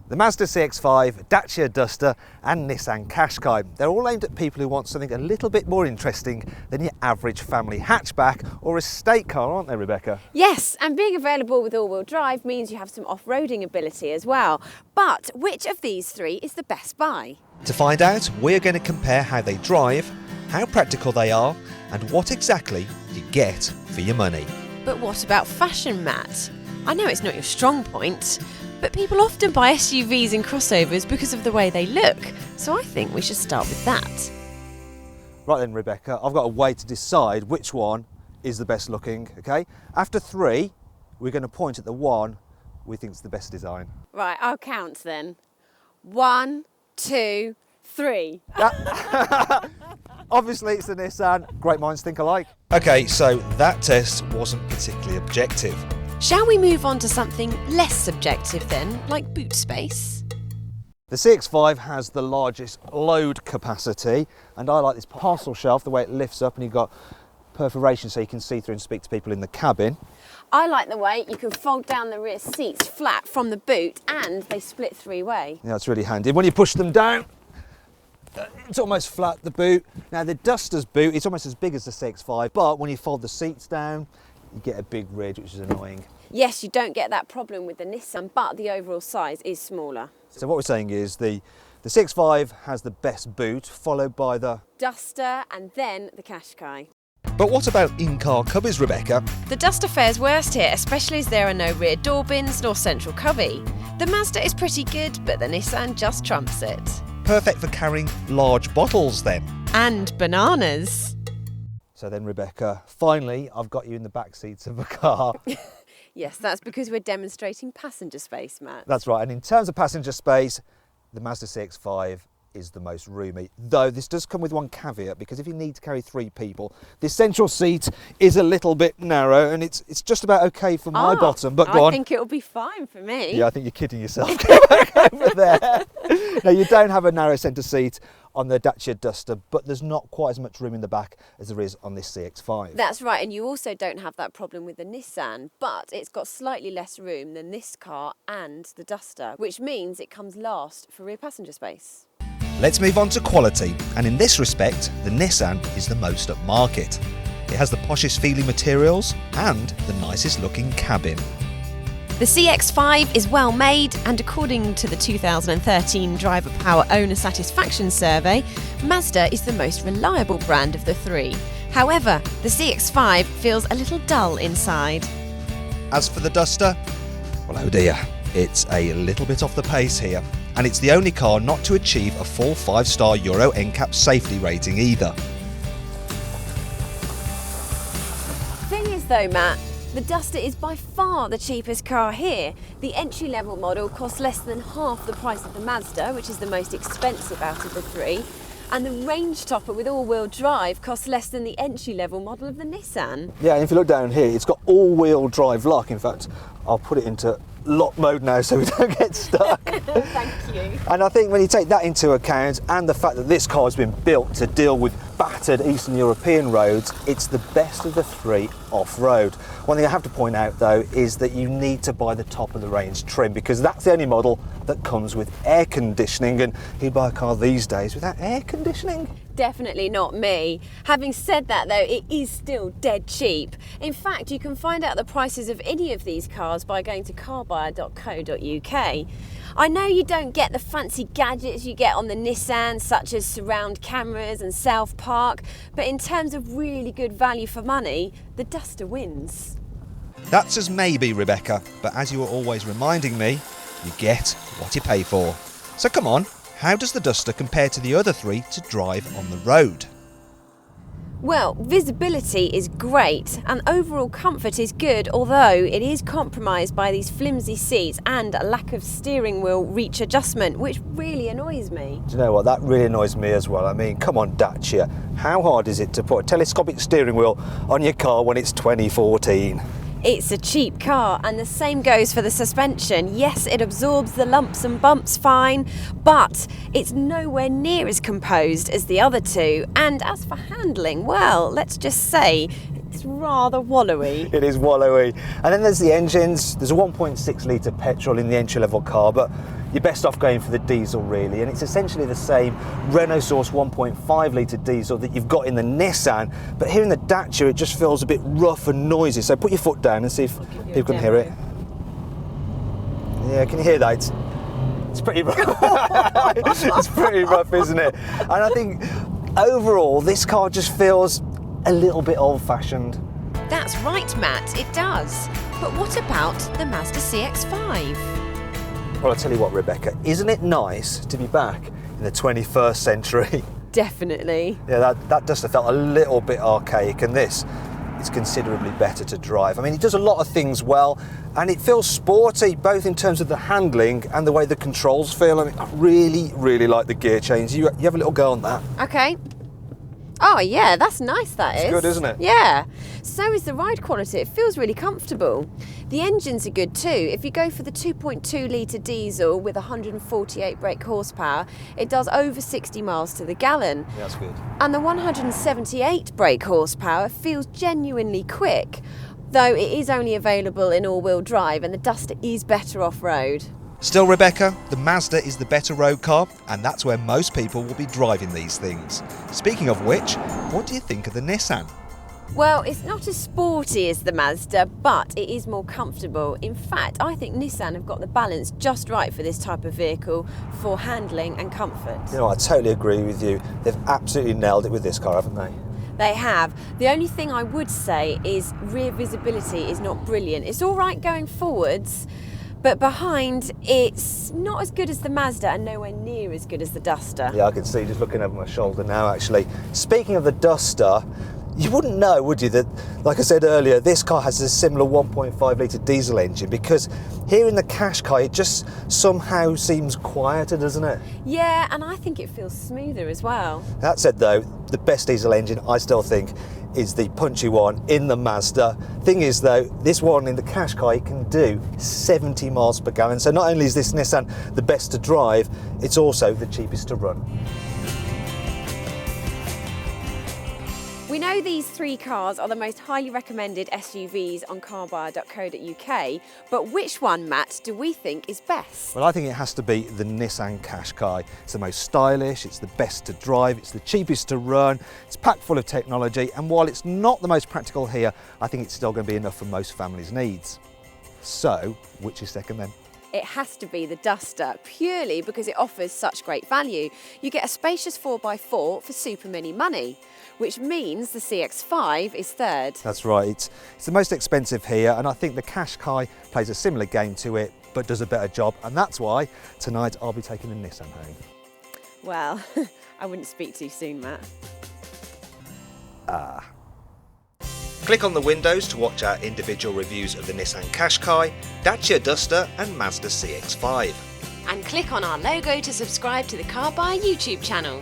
The Mazda CX-5, Dacia Duster and Nissan Qashqai. They're all aimed at people who want something a little bit more interesting than your average family hatchback or estate car, aren't they, Rebecca? Yes, and being available with all-wheel drive means you have some off-roading ability as well. But which of these three is the best buy? To find out, we're going to compare how they drive, how practical they are, and what exactly you get for your money. But what about fashion, Matt? I know it's not your strong point, but people often buy SUVs and crossovers because of the way they look, so I think we should start with that. Right then, Rebecca, I've got a way to decide which one is the best looking, okay? After three, we're going to point at the one we think is the best design. Right, I'll count then. 1, 2, 3. Obviously, it's the Nissan. Great minds think alike. Okay, so that test wasn't particularly objective. Shall we move on to something less subjective then, like boot space? The CX-5 has the largest load capacity, and I like this parcel shelf, the way it lifts up and you've got perforation so you can see through and speak to people in the cabin. I like the way you can fold down the rear seats flat from the boot and they split three-way. Yeah, it's really handy. When you push them down, it's almost flat, the boot. Now the Duster's boot, it's almost as big as the CX-5, but when you fold the seats down, you get a big ridge, which is annoying. Yes, you don't get that problem with the Nissan, but the overall size is smaller. So what we're saying is the CX-5 has the best boot, followed by the Duster and then the Qashqai. But what about in-car cubbies, Rebecca? The Duster fares worst here, especially as there are no rear door bins nor central cubby. The Mazda is pretty good, but the Nissan just trumps it. Perfect for carrying large bottles then. And bananas. So then, Rebecca, finally, I've got you in the back seats of a car. Yes, that's because we're demonstrating passenger space, Matt. That's right, and in terms of passenger space, the Mazda CX-5 is the most roomy. Though this does come with one caveat, because if you need to carry 3 people, the central seat is a little bit narrow, and it's just about okay for my bottom, but go on. I think it'll be fine for me. Yeah, I think you're kidding yourself. Go back over there. No, you don't have a narrow centre seat on the Dacia Duster, but there's not quite as much room in the back as there is on this CX-5. That's right, and you also don't have that problem with the Nissan, but it's got slightly less room than this car and the Duster, which means it comes last for rear passenger space. Let's move on to quality, and in this respect, the Nissan is the most upmarket. It has the poshest feeling materials and the nicest looking cabin. The CX-5 is well made, and according to the 2013 Driver Power Owner Satisfaction Survey, Mazda is the most reliable brand of the three. However, the CX-5 feels a little dull inside. As for the Duster, well, oh dear, it's a little bit off the pace here, and it's the only car not to achieve a full 5-star Euro NCAP safety rating either. Thing is though, Matt, the Duster is by far the cheapest car here. The entry-level model costs less than half the price of the Mazda, which is the most expensive out of the three. And the range topper with all-wheel drive costs less than the entry-level model of the Nissan. Yeah, and if you look down here, it's got all-wheel drive lock. In fact, I'll put it into lock mode now so we don't get stuck. Thank you. And I think when you take that into account, and the fact that this car has been built to deal with battered Eastern European roads, it's the best of the three off-road. One thing I have to point out though is that you need to buy the top of the range trim, because that's the only model that comes with air conditioning, and who'd buy a car these days without air conditioning? Definitely not me. Having said that though, it is still dead cheap. In fact, you can find out the prices of any of these cars by going to carbuyer.co.uk. I know you don't get the fancy gadgets you get on the Nissan, such as surround cameras and self-park, but in terms of really good value for money, the Duster wins. That's as maybe, Rebecca, but as you are always reminding me, you get what you pay for. So come on, how does the Duster compare to the other three to drive on the road? Well, visibility is great and overall comfort is good, although it is compromised by these flimsy seats and a lack of steering wheel reach adjustment, which really annoys me. Do you know what, that really annoys me as well. I mean, come on Dacia, how hard is it to put a telescopic steering wheel on your car when it's 2014? It's a cheap car, and the same goes for the suspension. Yes, it absorbs the lumps and bumps fine, but it's nowhere near as composed as the other two. And as for handling, well, let's just say it's rather wallowy. It is wallowy. And then there's the engines. There's a 1.6 litre petrol in the entry-level car, but you're best off going for the diesel really, and it's essentially the same Renault Source 1.5 litre diesel that you've got in the Nissan, but here in the Dacia it just feels a bit rough and noisy. So put your foot down and see if people can hear it. Yeah, can you hear that? It's pretty rough. It's pretty rough, isn't it? And I think overall this car just feels a little bit old-fashioned. That's right, Matt, it does. But what about the Mazda CX-5? Well, I'll tell you what, Rebecca, isn't it nice to be back in the 21st century? Definitely. Yeah, that Duster felt a little bit archaic, and this is considerably better to drive. I mean, it does a lot of things well, and it feels sporty, both in terms of the handling and the way the controls feel. I mean, I really, really like the gear change. You have a little go on that. Okay. Oh yeah, that's nice, that is. It's good, isn't it? Yeah. So is the ride quality. It feels really comfortable. The engines are good too. If you go for the 2.2 litre diesel with 148 brake horsepower, it does over 60 miles to the gallon. Yeah, that's good. And the 178 brake horsepower feels genuinely quick, though it is only available in all-wheel drive, and the Duster is better off-road. Still, Rebecca, the Mazda is the better road car, and that's where most people will be driving these things. Speaking of which, what do you think of the Nissan? Well, it's not as sporty as the Mazda, but it is more comfortable. In fact, I think Nissan have got the balance just right for this type of vehicle for handling and comfort. You know, I totally agree with you. They've absolutely nailed it with this car, haven't they? They have. The only thing I would say is rear visibility is not brilliant. It's all right going forwards, but behind it's not as good as the Mazda and nowhere near as good as the Duster. Yeah, I can see just looking over my shoulder now, actually. Speaking of the Duster, you wouldn't know, would you, that, like I said earlier, this car has a similar 1.5 litre diesel engine, because here in the Qashqai it just somehow seems quieter, doesn't it? Yeah, and I think it feels smoother as well. That said though, the best diesel engine I still think is the punchy one in the Mazda. Thing is though, this one in the Qashqai can do 70 miles per gallon, so not only is this Nissan the best to drive, it's also the cheapest to run. We know these three cars are the most highly recommended SUVs on Carbuyer.co.uk, but which one, Matt, do we think is best? Well, I think it has to be the Nissan Qashqai. It's the most stylish, it's the best to drive, it's the cheapest to run, it's packed full of technology, and while it's not the most practical here, I think it's still going to be enough for most families' needs. So, which is second then? It has to be the Duster, purely because it offers such great value. You get a spacious 4x4 for super mini money, which means the CX-5 is third. That's right, it's the most expensive here, and I think the Qashqai plays a similar game to it, but does a better job, and that's why tonight I'll be taking the Nissan home. Well, I wouldn't speak too soon, Matt. Click on the windows to watch our individual reviews of the Nissan Qashqai, Dacia Duster and Mazda CX-5. And click on our logo to subscribe to the Carbuyer YouTube channel.